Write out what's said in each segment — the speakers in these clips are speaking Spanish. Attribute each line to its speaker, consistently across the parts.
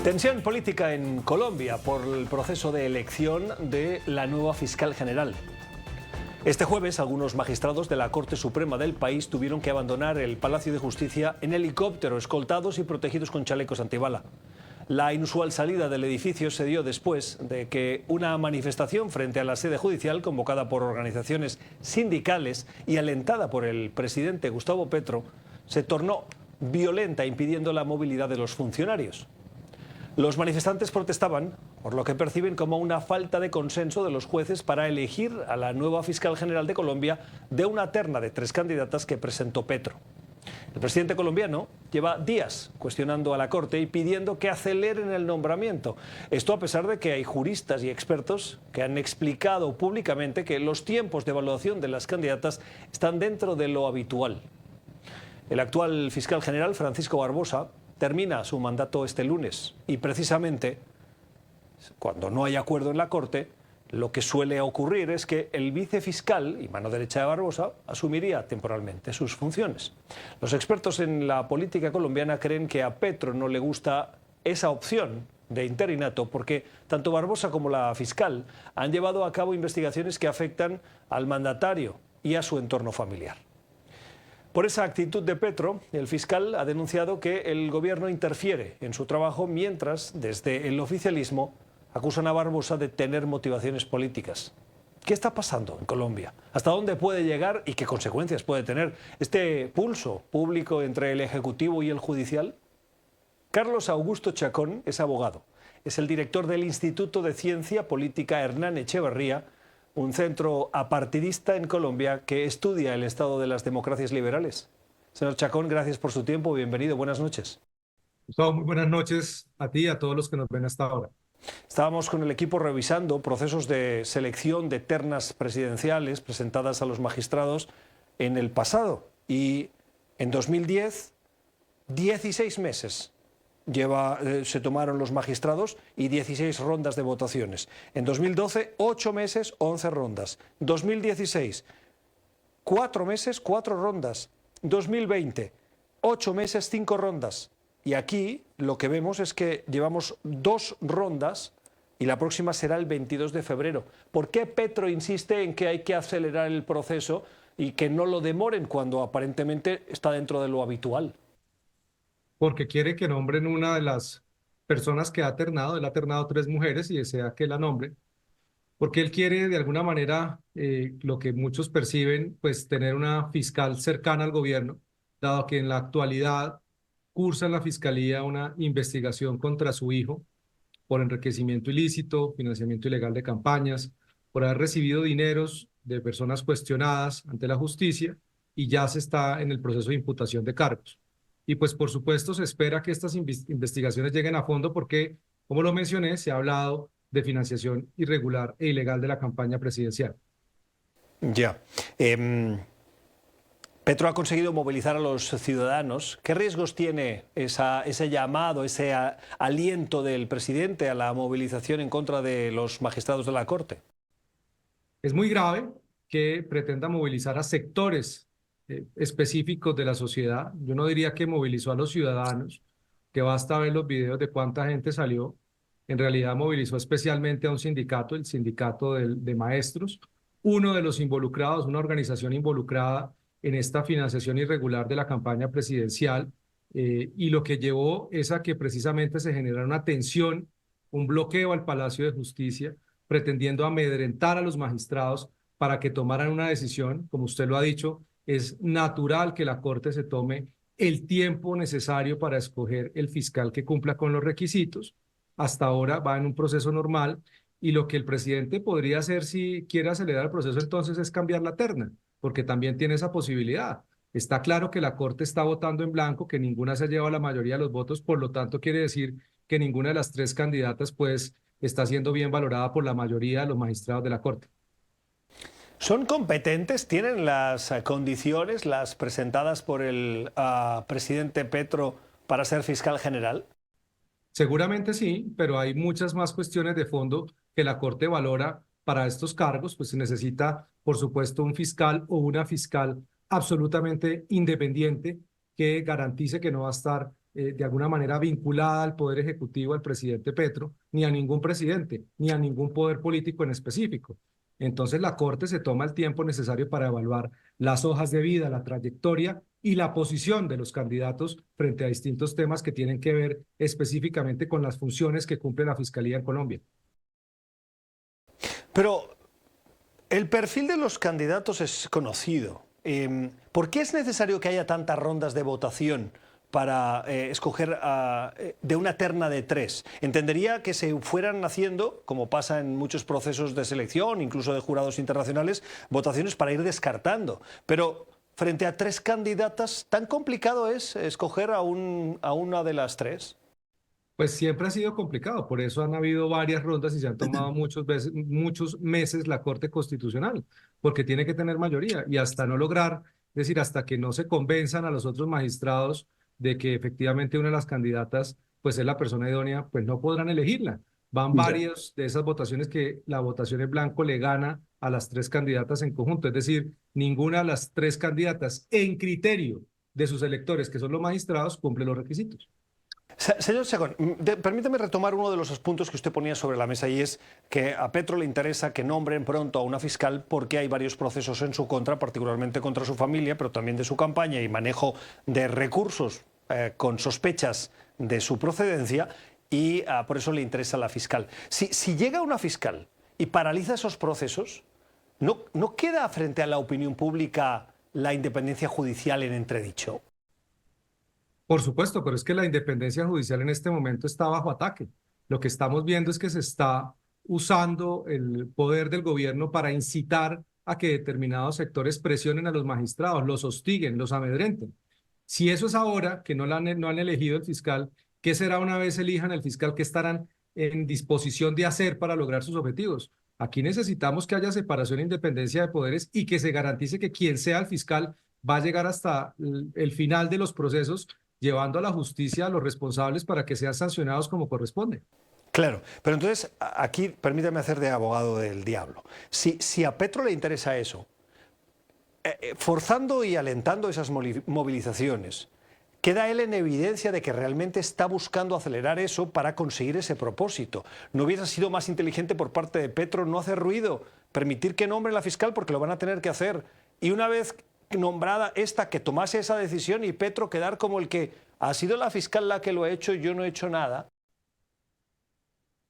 Speaker 1: Tensión política en Colombia por el proceso de elección de la nueva fiscal general. Este jueves, algunos magistrados de la Corte Suprema del país tuvieron que abandonar el Palacio de Justicia en helicóptero, escoltados y protegidos con chalecos antibala. La inusual salida del edificio se dio después de que una manifestación frente a la sede judicial, convocada por organizaciones sindicales y alentada por el presidente Gustavo Petro, se tornó violenta, impidiendo la movilidad de los funcionarios. Los manifestantes protestaban por lo que perciben como una falta de consenso de los jueces para elegir a la nueva fiscal general de Colombia de una terna de 3 candidatas que presentó Petro. El presidente colombiano lleva días cuestionando a la Corte y pidiendo que aceleren el nombramiento. Esto a pesar de que hay juristas y expertos que han explicado públicamente que los tiempos de evaluación de las candidatas están dentro de lo habitual. El actual fiscal general, Francisco Barbosa, termina su mandato este lunes y precisamente cuando no hay acuerdo en la Corte, lo que suele ocurrir es que el vicefiscal y mano derecha de Barbosa asumiría temporalmente sus funciones. Los expertos en la política colombiana creen que a Petro no le gusta esa opción de interinato porque tanto Barbosa como la fiscal han llevado a cabo investigaciones que afectan al mandatario y a su entorno familiar. Por esa actitud de Petro, el fiscal ha denunciado que el gobierno interfiere en su trabajo mientras, desde el oficialismo, acusan a Barbosa de tener motivaciones políticas. ¿Qué está pasando en Colombia? ¿Hasta dónde puede llegar y qué consecuencias puede tener este pulso público entre el Ejecutivo y el Judicial? Carlos Augusto Chacón es abogado. Es el director del Instituto de Ciencia Política Hernán Echeverría, un centro apartidista en Colombia que estudia el estado de las democracias liberales. Señor Chacón, gracias por su tiempo. Bienvenido. Buenas noches.
Speaker 2: Gustavo, muy buenas noches a ti y a todos los que nos ven hasta ahora.
Speaker 1: Estábamos con el equipo revisando procesos de selección de ternas presidenciales presentadas a los magistrados en el pasado. Y en 2010, 16 meses se tomaron los magistrados y 16 rondas de votaciones. En 2012, 8 meses, 11 rondas. 2016, 4 meses, 4 rondas. 2020, 8 meses, 5 rondas. Y aquí lo que vemos es que llevamos 2 rondas y la próxima será el 22 de febrero. ¿Por qué Petro insiste en que hay que acelerar el proceso y que no lo demoren cuando aparentemente está dentro de lo habitual?
Speaker 2: Porque quiere que nombren una de las personas que ha ternado. Él ha ternado 3 mujeres y desea que la nombre. Porque él quiere, de alguna manera, lo que muchos perciben, pues tener una fiscal cercana al gobierno, dado que en la actualidad cursa en la fiscalía una investigación contra su hijo por enriquecimiento ilícito, financiamiento ilegal de campañas, por haber recibido dineros de personas cuestionadas ante la justicia y ya se está en el proceso de imputación de cargos. Y pues por supuesto se espera que estas investigaciones lleguen a fondo porque, como lo mencioné, se ha hablado de financiación irregular e ilegal de la campaña presidencial.
Speaker 1: Ya. Petro ha conseguido movilizar a los ciudadanos. ¿Qué riesgos tiene ese llamado, ese aliento del presidente a la movilización en contra de los magistrados de la Corte?
Speaker 2: Es muy grave que pretenda movilizar a sectores específicos de la sociedad. Yo no diría que movilizó a los ciudadanos, que basta ver los videos de cuánta gente salió. En realidad movilizó especialmente a un sindicato, el sindicato de maestros, uno de los involucrados, una organización involucrada en esta financiación irregular de la campaña presidencial, y lo que llevó es a que precisamente se generara una tensión, un bloqueo al Palacio de Justicia, pretendiendo amedrentar a los magistrados para que tomaran una decisión. Como usted lo ha dicho, es natural que la Corte se tome el tiempo necesario para escoger el fiscal que cumpla con los requisitos. Hasta ahora va en un proceso normal y lo que el presidente podría hacer si quiere acelerar el proceso entonces es cambiar la terna, porque también tiene esa posibilidad. Está claro que la Corte está votando en blanco, que ninguna se ha llevado la mayoría de los votos, por lo tanto quiere decir que ninguna de las 3 candidatas pues está siendo bien valorada por la mayoría de los magistrados de la Corte.
Speaker 1: ¿Son competentes? ¿Tienen las condiciones, las presentadas por el presidente Petro para ser fiscal general?
Speaker 2: Seguramente sí, pero hay muchas más cuestiones de fondo que la Corte valora para estos cargos. Pues se necesita, por supuesto, un fiscal o una fiscal absolutamente independiente que garantice que no va a estar de alguna manera vinculada al Poder Ejecutivo, al presidente Petro, ni a ningún presidente, ni a ningún poder político en específico. Entonces la Corte se toma el tiempo necesario para evaluar las hojas de vida, la trayectoria y la posición de los candidatos frente a distintos temas que tienen que ver específicamente con las funciones que cumple la Fiscalía en Colombia.
Speaker 1: Pero el perfil de los candidatos es conocido. ¿Por qué es necesario que haya tantas rondas de votación para escoger de una terna de 3? Entendería que se fueran haciendo, como pasa en muchos procesos de selección, incluso de jurados internacionales, votaciones para ir descartando. Pero frente a 3 candidatas, ¿tan complicado es escoger a una de las 3?
Speaker 2: Pues siempre ha sido complicado, por eso han habido varias rondas y se han tomado muchos meses la Corte Constitucional, porque tiene que tener mayoría y hasta no lograr, es decir, hasta que no se convenzan a los otros magistrados de que efectivamente una de las candidatas pues es la persona idónea, pues no podrán elegirla. Van varias de esas votaciones que la votación en blanco le gana a las 3 candidatas en conjunto, es decir, ninguna de las 3 candidatas en criterio de sus electores, que son los magistrados, cumple los requisitos.
Speaker 1: Señor Chacón, permítame retomar uno de los puntos que usted ponía sobre la mesa, y es que a Petro le interesa que nombren pronto a una fiscal porque hay varios procesos en su contra, particularmente contra su familia, pero también de su campaña y manejo de recursos con sospechas de su procedencia, y por eso le interesa la fiscal. Si llega una fiscal y paraliza esos procesos, ¿no queda frente a la opinión pública la independencia judicial en entredicho?
Speaker 2: Por supuesto, pero es que la independencia judicial en este momento está bajo ataque. Lo que estamos viendo es que se está usando el poder del gobierno para incitar a que determinados sectores presionen a los magistrados, los hostiguen, los amedrenten. Si eso es ahora, que no han elegido el fiscal, ¿qué será una vez elijan el fiscal? ¿Qué estarán en disposición de hacer para lograr sus objetivos? Aquí necesitamos que haya separación e independencia de poderes y que se garantice que quien sea el fiscal va a llegar hasta el final de los procesos, llevando a la justicia a los responsables para que sean sancionados como corresponde.
Speaker 1: Claro, pero entonces aquí permítame hacer de abogado del diablo. Si a Petro le interesa eso, forzando y alentando esas movilizaciones, queda él en evidencia de que realmente está buscando acelerar eso para conseguir ese propósito. ¿No hubiera sido más inteligente por parte de Petro no hacer ruido, permitir que nombre la fiscal, porque lo van a tener que hacer, y una vez nombrada esta, que tomase esa decisión y Petro quedar como el que ha sido la fiscal la que lo ha hecho y yo no he hecho nada?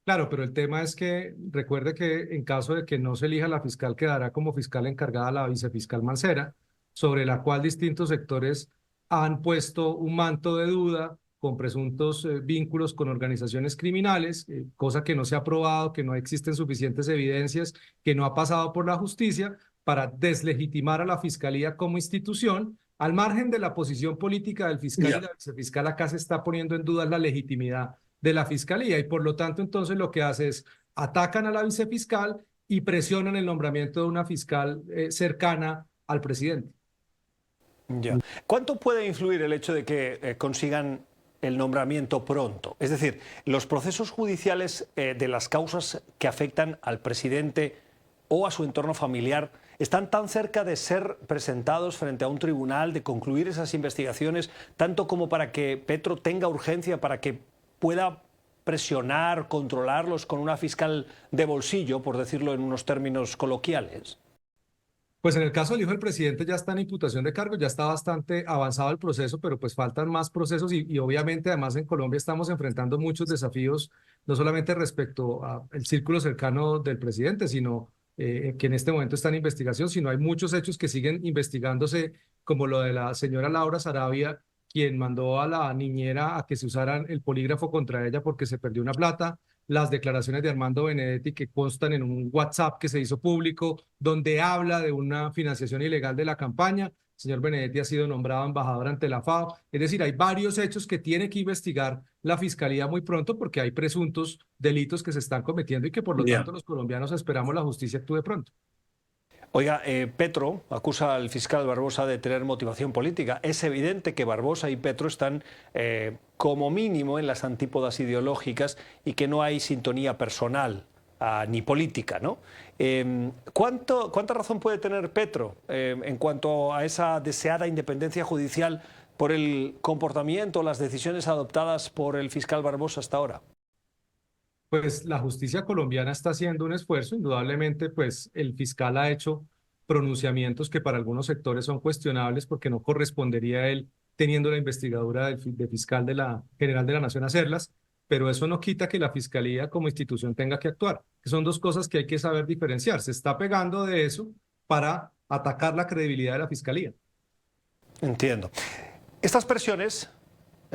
Speaker 2: Claro, pero el tema es que recuerde que en caso de que no se elija la fiscal, quedará como fiscal encargada la vicefiscal Mancera, sobre la cual distintos sectores han puesto un manto de duda con presuntos vínculos con organizaciones criminales, cosa que no se ha probado, que no existen suficientes evidencias, que no ha pasado por la justicia, para deslegitimar a la fiscalía como institución. Al margen de la posición política del fiscal y la vicefiscal, acá se está poniendo en duda la legitimidad de la fiscalía y por lo tanto entonces lo que hace es atacan a la vicefiscal y presionan el nombramiento de una fiscal cercana al presidente.
Speaker 1: Ya. ¿Cuánto puede influir el hecho de que consigan el nombramiento pronto? Es decir, los procesos judiciales de las causas que afectan al presidente o a su entorno familiar están tan cerca de ser presentados frente a un tribunal, de concluir esas investigaciones, tanto como para que Petro tenga urgencia, para que pueda presionar, controlarlos con una fiscal de bolsillo, por decirlo en unos términos coloquiales?
Speaker 2: Pues en el caso del hijo del presidente ya está en imputación de cargos, ya está bastante avanzado el proceso, pero pues faltan más procesos y obviamente además en Colombia estamos enfrentando muchos desafíos, no solamente respecto al círculo cercano del presidente, sino que en este momento está en investigación, sino hay muchos hechos que siguen investigándose, como lo de la señora Laura Sarabia, quien mandó a la niñera a que se usaran el polígrafo contra ella porque se perdió una plata, las declaraciones de Armando Benedetti que constan en un WhatsApp que se hizo público, donde habla de una financiación ilegal de la campaña. El señor Benedetti ha sido nombrado embajador ante la FAO. Es decir, hay varios hechos que tiene que investigar la Fiscalía muy pronto porque hay presuntos delitos que se están cometiendo y que por lo tanto los colombianos esperamos la justicia actúe pronto.
Speaker 1: Oiga, Petro acusa al fiscal Barbosa de tener motivación política. Es evidente que Barbosa y Petro están como mínimo en las antípodas ideológicas y que no hay sintonía personal ni política, ¿no? ¿Cuánta razón puede tener Petro en cuanto a esa deseada independencia judicial por el comportamiento, las decisiones adoptadas por el fiscal Barbosa hasta ahora?
Speaker 2: Pues la justicia colombiana está haciendo un esfuerzo, indudablemente, pues el fiscal ha hecho pronunciamientos que para algunos sectores son cuestionables porque no correspondería a él, teniendo la investigadura de fiscal de la General de la Nación, hacerlas, pero eso no quita que la fiscalía como institución tenga que actuar, que son dos cosas que hay que saber diferenciar. Se está pegando de eso para atacar la credibilidad de la fiscalía.
Speaker 1: Entiendo. Estas presiones,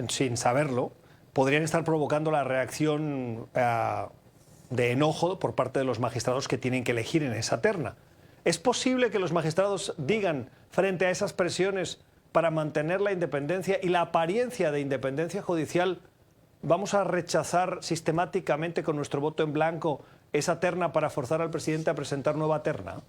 Speaker 1: sin saberlo, podrían estar provocando la reacción de enojo por parte de los magistrados que tienen que elegir en esa terna. ¿Es posible que los magistrados digan frente a esas presiones para mantener la independencia y la apariencia de independencia judicial, vamos a rechazar sistemáticamente con nuestro voto en blanco esa terna para forzar al presidente a presentar nueva terna?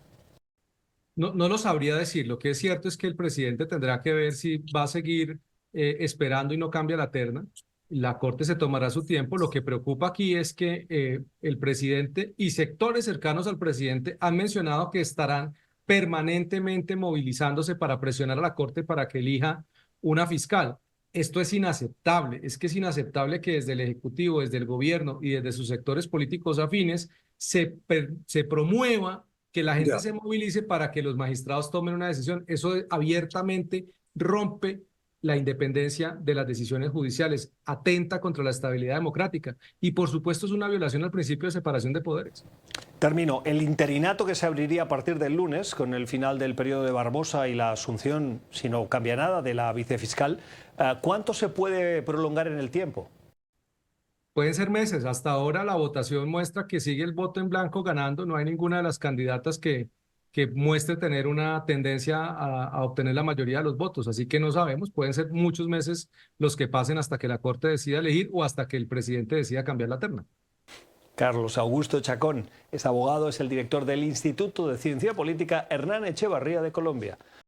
Speaker 2: No lo sabría decir. Lo que es cierto es que el presidente tendrá que ver si va a seguir esperando y no cambia la terna. La Corte se tomará su tiempo. Lo que preocupa aquí es que el presidente y sectores cercanos al presidente han mencionado que estarán permanentemente movilizándose para presionar a la Corte para que elija una fiscal. Esto es inaceptable. Es que es inaceptable que desde el Ejecutivo, desde el gobierno y desde sus sectores políticos afines se promueva que la gente se movilice para que los magistrados tomen una decisión. Eso abiertamente rompe la independencia de las decisiones judiciales, atenta contra la estabilidad democrática y, por supuesto, es una violación al principio de separación de poderes.
Speaker 1: Termino. El interinato que se abriría a partir del lunes, con el final del periodo de Barbosa y la asunción, si no cambia nada, de la vicefiscal, ¿cuánto se puede prolongar en el tiempo?
Speaker 2: Pueden ser meses. Hasta ahora la votación muestra que sigue el voto en blanco ganando. No hay ninguna de las candidatas que muestre tener una tendencia a obtener la mayoría de los votos. Así que no sabemos. Pueden ser muchos meses los que pasen hasta que la Corte decida elegir o hasta que el presidente decida cambiar la terna.
Speaker 1: Carlos Augusto Chacón es abogado, es el director del Instituto de Ciencia Política Hernán Echevarría de Colombia.